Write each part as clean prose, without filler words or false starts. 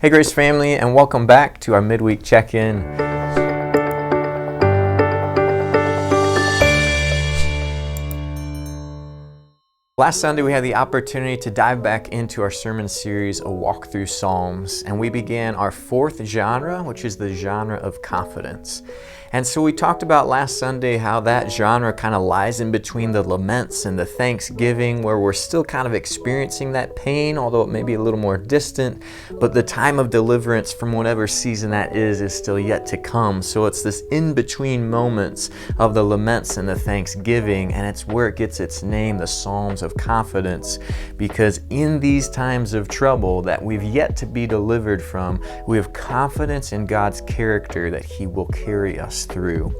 Hey Grace family, and welcome back to our midweek check-in. Last Sunday we had the opportunity to dive back into our sermon series, A Walk Through Psalms, and we began our fourth genre, which is the genre of confidence. And so we talked about last Sunday how that genre kind of lies in between the laments and the thanksgiving, where we're still kind of experiencing that pain, although it may be a little more distant, but the time of deliverance from whatever season that is still yet to come. So it's this in-between moments of the laments and the thanksgiving, and it's where it gets its name, the Psalms of Confidence, because in these times of trouble that we've yet to be delivered from, we have confidence in God's character that He will carry us through.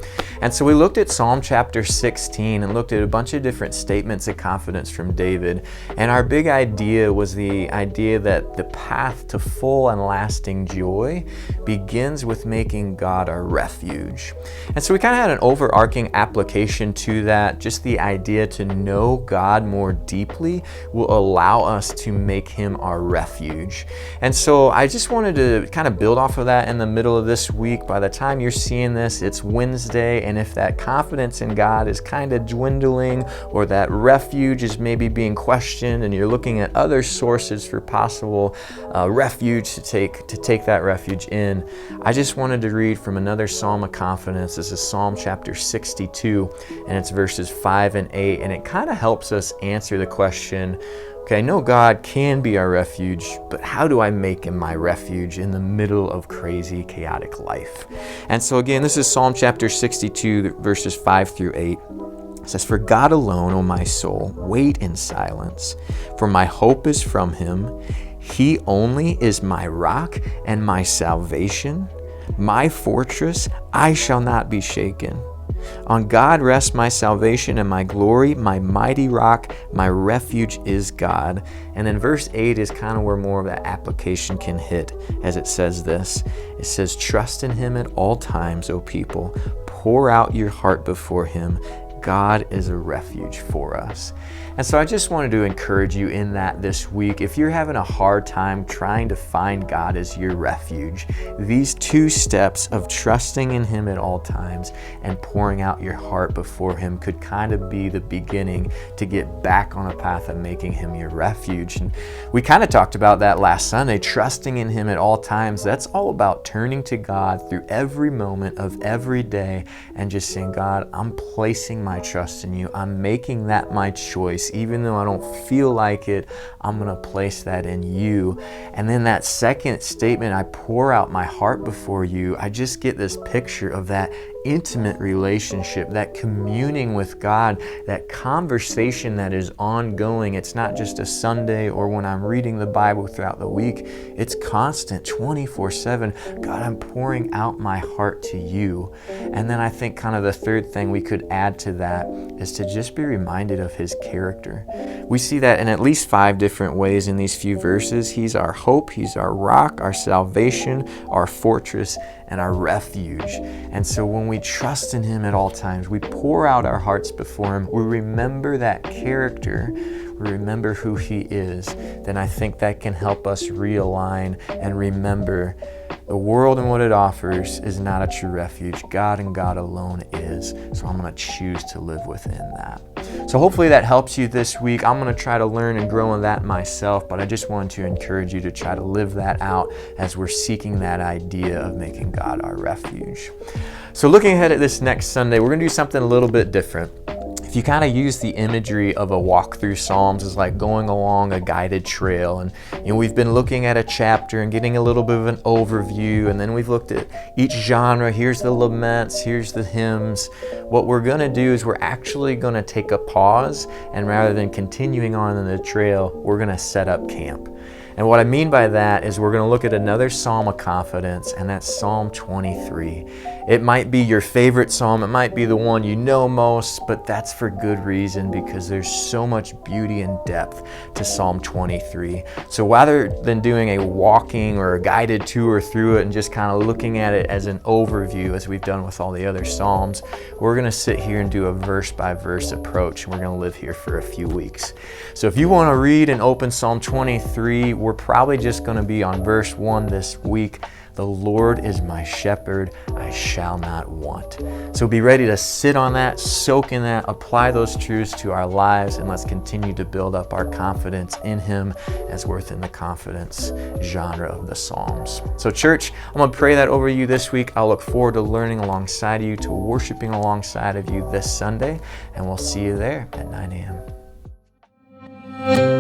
And so we looked at Psalm chapter 16 and looked at a bunch of different statements of confidence from David. And our big idea was the idea that the path to full and lasting joy begins with making God our refuge. And so we kind of had an overarching application to that. Just the idea to know God more deeply will allow us to make Him our refuge. And so I just wanted to kind of build off of that in the middle of this week. By the time you're seeing this, it's Wednesday, and if that confidence in God is kind of dwindling, or that refuge is maybe being questioned, and you're looking at other sources for possible refuge to take that refuge in, I just wanted to read from another Psalm of confidence. This is Psalm chapter 62, and it's verses 5 and 8, and it kind of helps us answer the question, okay, I know God can be our refuge, but how do I make Him my refuge in the middle of crazy, chaotic life? And so again, this is Psalm chapter 62, verses 5 through 8. It says, "For God alone, O my soul, wait in silence, for my hope is from Him. He only is my rock and my salvation, my fortress, I shall not be shaken. On God rests my salvation and my glory, my mighty rock, my refuge is God." And then verse 8 is kind of where more of that application can hit, as it says this. It says, "Trust in Him at all times, O people. Pour out your heart before Him. God is a refuge for us." And so I just wanted to encourage you in that this week. If you're having a hard time trying to find God as your refuge, these two steps of trusting in Him at all times and pouring out your heart before Him could kind of be the beginning to get back on a path of making Him your refuge. And we kind of talked about that last Sunday, trusting in Him at all times. That's all about turning to God through every moment of every day and just saying, God, I'm placing my trust in You. I'm making that my choice. Even though I don't feel like it, I'm going to place that in You. And then that second statement, I pour out my heart before You, I just get this picture of that intimate relationship, that communing with God, that conversation that is ongoing. It's not just a Sunday or when I'm reading the Bible throughout the week. It's constant, 24/7. God, I'm pouring out my heart to You. And then I think kind of the third thing we could add to that is to just be reminded of His character. We see that in at least 5 different ways in these few verses. He's our hope, He's our rock, our salvation, our fortress, and our refuge. And so when we trust in Him at all times, we pour out our hearts before Him, we remember that character, we remember who He is, then I think that can help us realign and remember the world and what it offers is not a true refuge. God and God alone is. So I'm going to choose to live within that. So hopefully that helps you this week. I'm going to try to learn and grow in that myself, but I just wanted to encourage you to try to live that out as we're seeking that idea of making God our refuge. So looking ahead at this next Sunday, we're going to do something a little bit different. If you kind of use the imagery of a walk through Psalms as like going along a guided trail, and we've been looking at a chapter and getting a little bit of an overview, and then we've looked at each genre. Here's the laments, here's the hymns. What we're going to do is we're actually going to take a pause, and rather than continuing on in the trail, we're going to set up camp. And what I mean by that is we're going to look at another Psalm of confidence, and that's Psalm 23. It might be your favorite psalm, it might be the one you know most, but that's for good reason because there's so much beauty and depth to Psalm 23. So rather than doing a walking or a guided tour through it and just kind of looking at it as an overview as we've done with all the other psalms, we're going to sit here and do a verse by verse approach, and we're going to live here for a few weeks. So if you want to read and open Psalm 23, we're probably just going to be on verse 1 this week. The Lord is my shepherd, I shall not want. So be ready to sit on that, soak in that, apply those truths to our lives, and let's continue to build up our confidence in Him as we're within the confidence genre of the Psalms. So church, I'm going to pray that over you this week. I'll look forward to learning alongside you, to worshiping alongside of you this Sunday, and we'll see you there at 9 a.m.